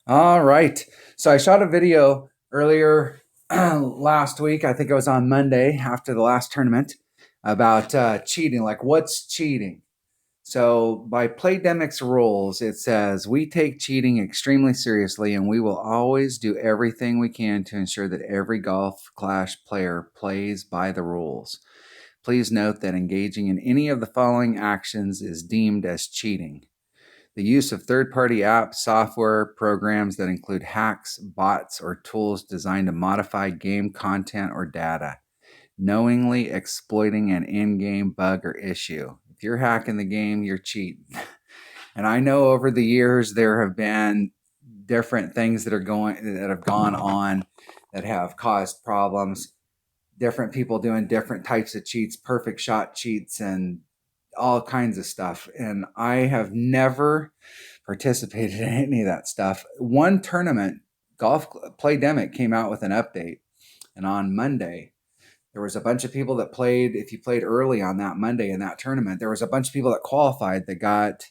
All right. So I shot a video earlier last week. I think it was on Monday after the last tournament about cheating. Like, what's cheating? So, by Playdemic's rules, it says we take cheating extremely seriously and we will always do everything we can to ensure that every Golf Clash player plays by the rules. Please note that engaging in any of the following actions is deemed as cheating: the use of third-party apps, software, programs that include hacks, bots, or tools designed to modify game content or data, knowingly exploiting an in-game bug or issue. If you're hacking the game, you're cheating. And I know over the years there have been different things that have gone on that have caused problems. Different people doing different types of cheats, perfect shot cheats, and all kinds of stuff. And I have never participated in any of that stuff. One tournament, Golf Playdemic came out with an update, and on Monday there was a bunch of people that played. If you played early on that Monday in that tournament, there was a bunch of people that qualified that got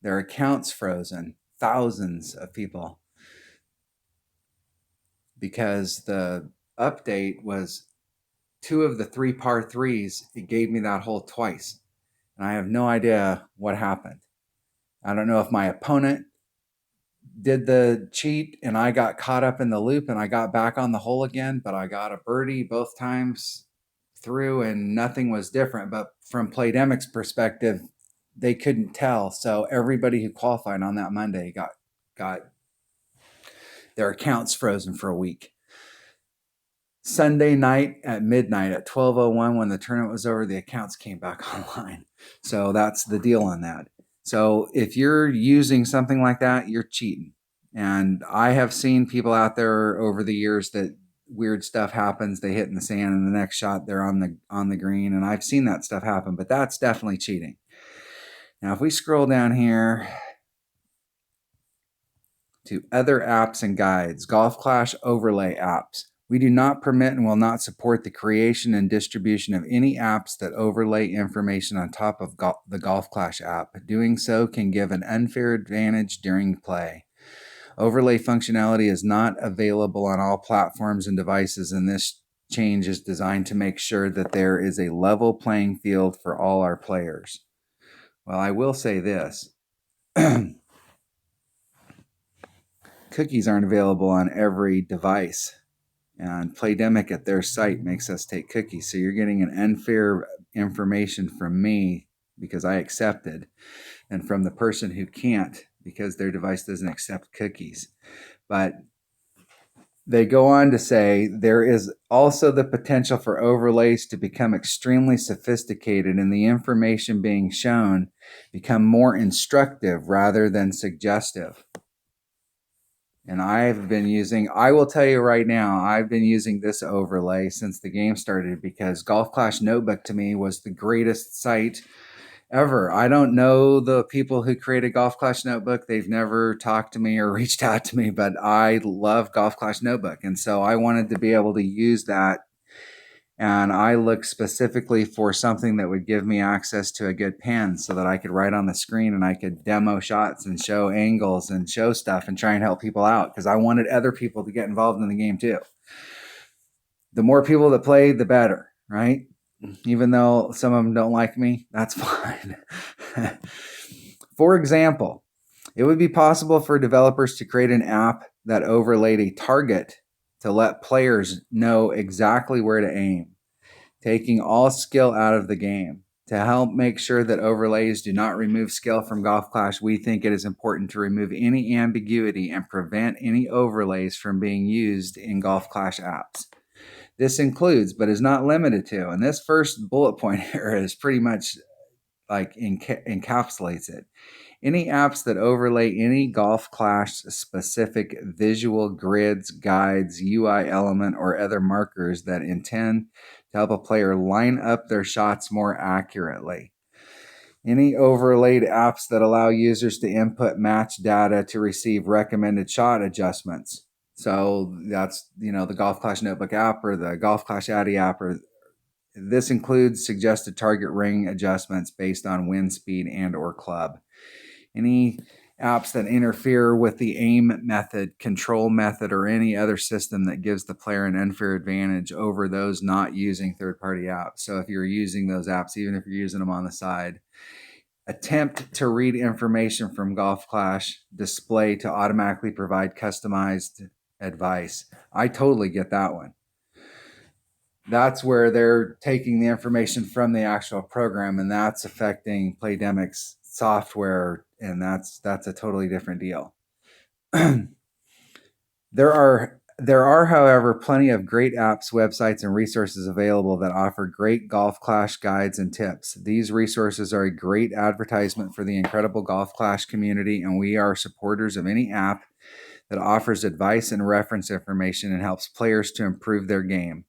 their accounts frozen. Thousands of people, because the update was two of the three par threes. It gave me that hole twice, and I have no idea what happened. I don't know if my opponent did the cheat and I got caught up in the loop and I got back on the hole again, but I got a birdie both times through and nothing was different. But from Playdemic's perspective, they couldn't tell. So everybody who qualified on that Monday got their accounts frozen for a week. Sunday night at midnight at 12:01, when the tournament was over, the accounts came back online. So that's the deal on that. So if you're using something like that, you're cheating. And I have seen people out there over the years that weird stuff happens. They hit in the sand, and the next shot they're on the green, and I've seen that stuff happen. But that's definitely cheating. Now, if we scroll down here to other apps and guides, Golf Clash overlay apps. We do not permit and will not support the creation and distribution of any apps that overlay information on top of the Golf Clash app. Doing so can give an unfair advantage during play. Overlay functionality is not available on all platforms and devices, and this change is designed to make sure that there is a level playing field for all our players. Well, I will say this. Cookies aren't available on every device, and Playdemic at their site makes us take cookies. So you're getting an unfair information from me because I accepted, and from the person who can't because their device doesn't accept cookies. But they go on to say there is also the potential for overlays to become extremely sophisticated and the information being shown become more instructive rather than suggestive. And I will tell you right now, I've been using this overlay since the game started because Golf Clash Notebook to me was the greatest site ever. I don't know the people who created Golf Clash Notebook. They've never talked to me or reached out to me, but I love Golf Clash Notebook. And so I wanted to be able to use that. And I looked specifically for something that would give me access to a good pen so that I could write on the screen and I could demo shots and show angles and show stuff and try and help people out because I wanted other people to get involved in the game too. The more people that play, the better, right? Even though some of them don't like me, that's fine. For example, it would be possible for developers to create an app that overlaid a target to let players know exactly where to aim, taking all skill out of the game. To help make sure that overlays do not remove skill from Golf Clash, we think it is important to remove any ambiguity and prevent any overlays from being used in Golf Clash apps. This includes, but is not limited to, and this first bullet point here is pretty much like encapsulates it. Any apps that overlay any Golf Clash specific visual grids, guides, UI element, or other markers that intend to help a player line up their shots more accurately. Any overlaid apps that allow users to input match data to receive recommended shot adjustments. So that's, the Golf Clash Notebook app or the Golf Clash Addy app, or this includes suggested target ring adjustments based on wind speed and or club. Any apps that interfere with the aim method, control method, or any other system that gives the player an unfair advantage over those not using third-party apps. So if you're using those apps, even if you're using them on the side, attempt to read information from Golf Clash display to automatically provide customized advice. I totally get that one. That's where they're taking the information from the actual program, and that's affecting Playdemic's software, and that's a totally different deal. There are, however, plenty of great apps, websites, and resources available that offer great Golf Clash guides and tips. These resources are a great advertisement for the incredible Golf Clash community, and we are supporters of any app that offers advice and reference information and helps players to improve their game.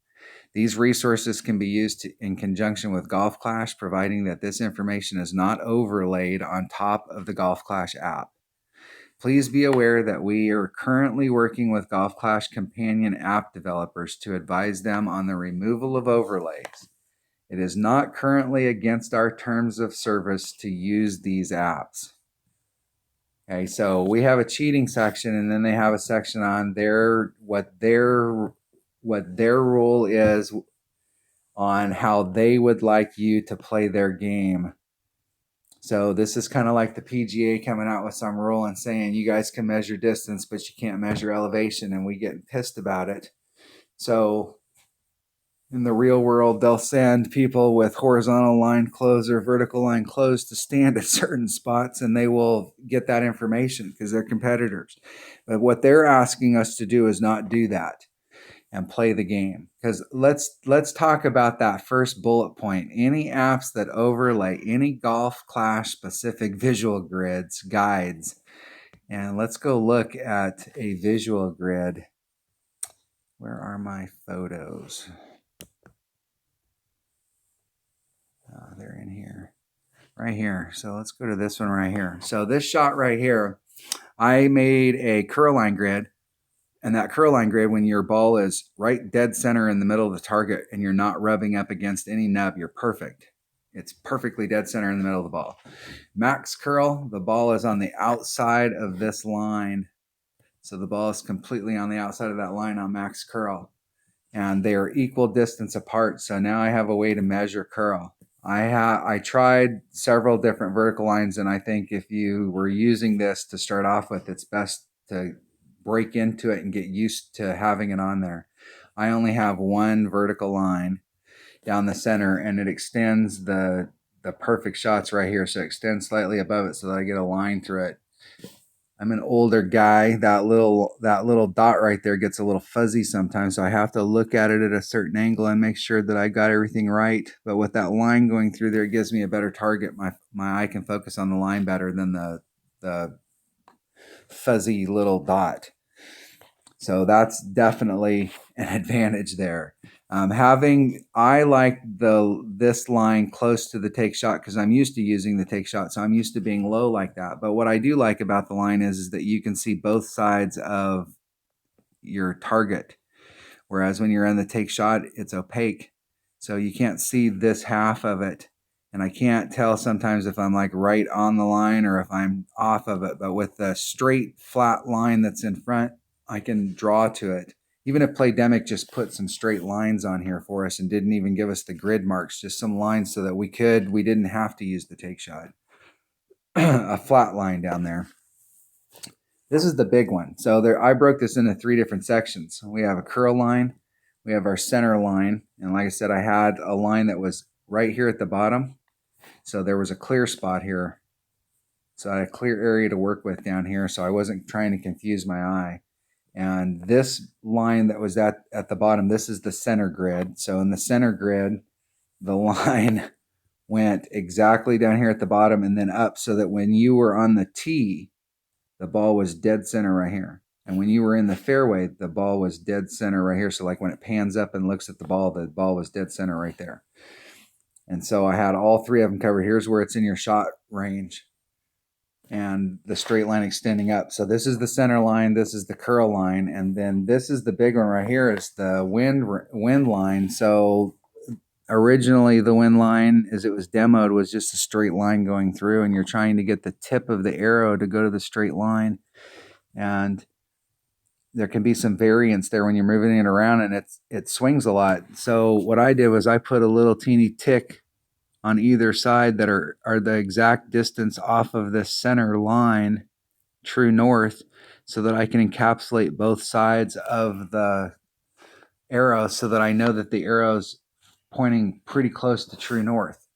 These resources can be used in conjunction with Golf Clash, providing that this information is not overlaid on top of the Golf Clash app. Please be aware that we are currently working with Golf Clash companion app developers to advise them on the removal of overlays. It is not currently against our terms of service to use these apps. Okay, so we have a cheating section, and then they have a section on what their rule is on how they would like you to play their game. So this is kind of like the PGA coming out with some rule and saying you guys can measure distance, but you can't measure elevation, and we get pissed about it. So in the real world, they'll send people with horizontal line closed or vertical line closed to stand at certain spots, and they will get that information because they're competitors. But what they're asking us to do is not do that and play the game. Because let's talk about that first bullet point. Any apps that overlay any Golf Clash specific visual grids, guides, and let's go look at a visual grid. Where are my photos? They're in here, right here. So let's go to this one right here. So this shot right here, I made a curl line grid. And that curl line grid, when your ball is right dead center in the middle of the target and you're not rubbing up against any nub, you're perfect. It's perfectly dead center in the middle of the ball. Max curl, the ball is on the outside of this line. So the ball is completely on the outside of that line on max curl. And they are equal distance apart. So now I have a way to measure curl. I tried several different vertical lines, and I think if you were using this to start off with, it's best to break into it and get used to having it on there. I only have one vertical line down the center, and it extends the perfect shots right here. So it extends slightly above it so that I get a line through it. I'm an older guy. That little dot right there gets a little fuzzy sometimes, so I have to look at it at a certain angle and make sure that I got everything right. But with that line going through there, it gives me a better target. My eye can focus on the line better than the fuzzy little dot. So that's definitely an advantage there. I like this line close to the take shot because I'm used to using the take shot, so I'm used to being low like that. But what I do like about the line is that you can see both sides of your target, whereas when you're in the take shot, it's opaque, so you can't see this half of it. And I can't tell sometimes if I'm like right on the line or if I'm off of it. But with the straight flat line that's in front, I can draw to it. Even if Playdemic just put some straight lines on here for us and didn't even give us the grid marks, just some lines so that we didn't have to use the take shot. A flat line down there. This is the big one. So I broke this into 3 different sections. We have a curl line, we have our center line, and like I said, I had a line that was right here at the bottom. So there was a clear spot here. So I had a clear area to work with down here, so I wasn't trying to confuse my eye. And this line that was at the bottom, this is the center grid. So in the center grid, the line went exactly down here at the bottom and then up so that when you were on the tee, the ball was dead center right here. And when you were in the fairway, the ball was dead center right here. So like when it pans up and looks at the ball was dead center right there. And so I had all 3 of them covered. Here's where it's in your shot range. And the straight line extending up. So this is the center line, this is the curl line, and then this is the big one right here. It's the wind line. So originally the wind line, as it was demoed, was just a straight line going through, and you're trying to get the tip of the arrow to go to the straight line. And there can be some variance there when you're moving it around, and it swings a lot. So what I did was I put a little teeny tick on either side that are the exact distance off of this center line, true north, so that I can encapsulate both sides of the arrow so that I know that the arrow's pointing pretty close to true north.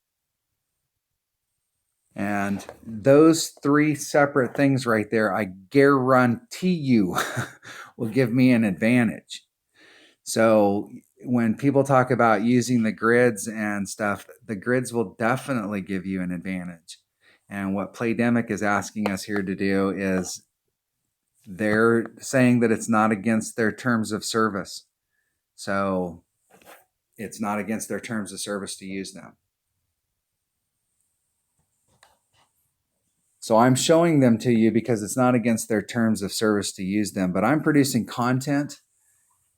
And those three separate things right there, I guarantee you will give me an advantage. So when people talk about using the grids and stuff, the grids will definitely give you an advantage. And what Playdemic is asking us here to do is they're saying that it's not against their terms of service. So it's not against their terms of service to use them. So I'm showing them to you because it's not against their terms of service to use them, but I'm producing content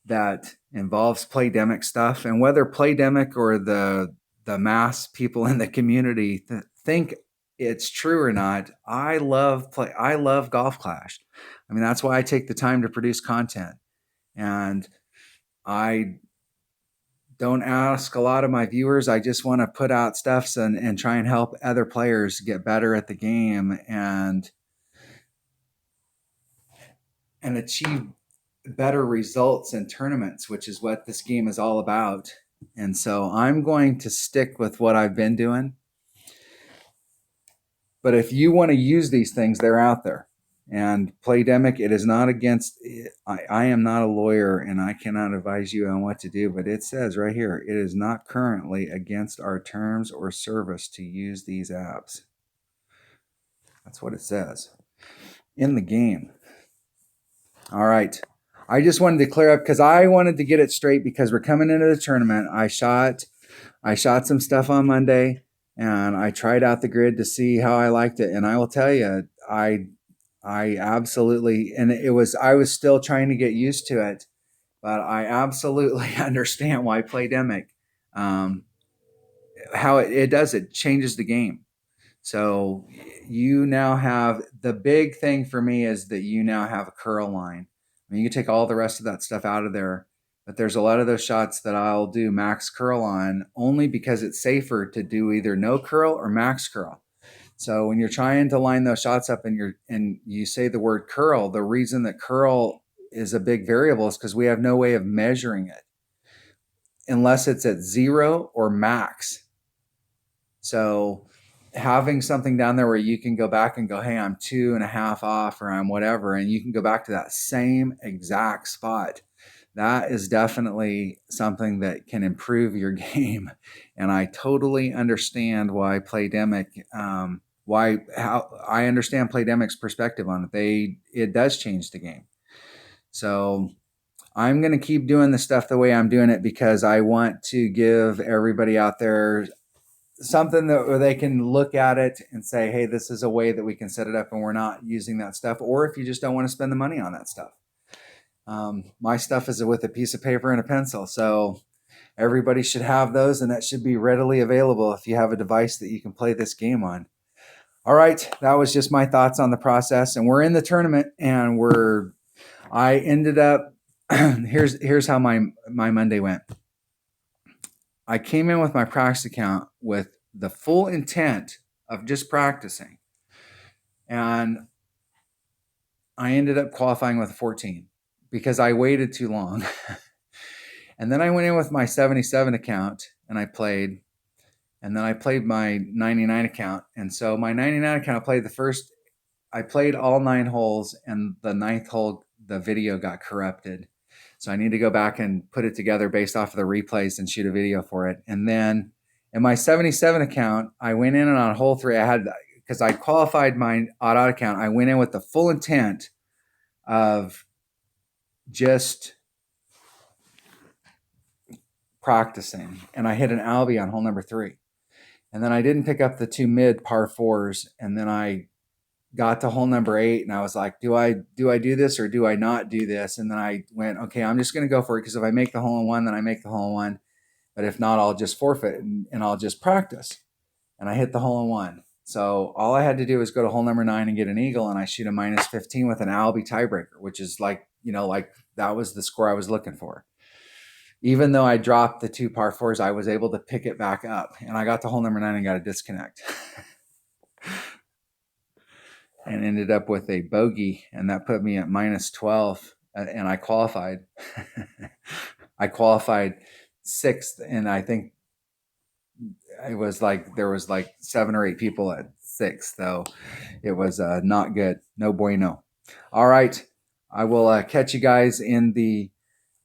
that involves Playdemic stuff, and whether Playdemic or the mass people in the community think it's true or not, I love Golf Clash. I mean, that's why I take the time to produce content, and I don't ask a lot of my viewers. I just want to put out stuff and try and help other players get better at the game and achieve better results in tournaments, which is what this game is all about. And so I'm going to stick with what I've been doing. But if you want to use these things, they're out there. And Playdemic, it is not against, I am not a lawyer and I cannot advise you on what to do, but it says right here, it is not currently against our terms or service to use these apps. That's what it says in the game. All right. I just wanted to clear up because I wanted to get it straight because we're coming into the tournament. I shot some stuff on Monday and I tried out the grid to see how I liked it. And I will tell you, I absolutely, and I was still trying to get used to it, but I absolutely understand why Playdemic, how it does, it changes the game. So you now have, the big thing for me is that you now have a curl line. I mean, you can take all the rest of that stuff out of there, but there's a lot of those shots that I'll do max curl on only because it's safer to do either no curl or max curl. So when you're trying to line those shots up and you say the word curl, the reason that curl is a big variable is because we have no way of measuring it unless it's at 0 or max. So having something down there where you can go back and go, hey, I'm 2.5 off or I'm whatever, and you can go back to that same exact spot. That is definitely something that can improve your game. And I totally understand why Playdemic, how I understand Playdemic's perspective on it. It does change the game. So I'm going to keep doing the stuff the way I'm doing it because I want to give everybody out there something that where they can look at it and say, hey, this is a way that we can set it up and we're not using that stuff. Or if you just don't want to spend the money on that stuff. My stuff is with a piece of paper and a pencil. So everybody should have those, and that should be readily available if you have a device that you can play this game on. All right. That was just my thoughts on the process. And we're in the tournament and I ended up, here's how my Monday went. I came in with my practice account with the full intent of just practicing. And I ended up qualifying with a 14 because I waited too long. And then I went in with my 77 account and I played. And then I played my 99 account. And so my 99 account, I played all 9 holes, and the 9th hole, the video got corrupted. So I need to go back and put it together based off of the replays and shoot a video for it. And then in my 77 account, I went in and on hole 3, because I qualified my odd account, I went in with the full intent of just practicing. And I hit an Albie on hole number 3. And then I didn't pick up the 2 mid par 4s. And then I got to hole number 8 and I was like, do I do this or do I not do this? And then I went, okay, I'm just going to go for it because if I make the hole in 1, then I make the hole in 1. But if not, I'll just forfeit and I'll just practice. And I hit the hole in one. So all I had to do was go to hole number 9 and get an eagle, and I shoot a minus 15 with an Albie tiebreaker, which is like, like that was the score I was looking for. Even though I dropped the 2 par 4s, I was able to pick it back up, and I got to hole number 9 and got a disconnect. And ended up with a bogey, and that put me at minus 12, and I qualified. I qualified 6th, and I think it was like there was like 7 or 8 people at 6th, though. It was not good. No bueno. All right. I will catch you guys in the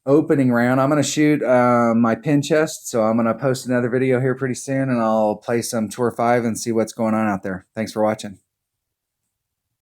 opening round. I'm going to shoot my pin chest, so I'm going to post another video here pretty soon, and I'll play some Tour 5 and see what's going on out there. Thanks for watching.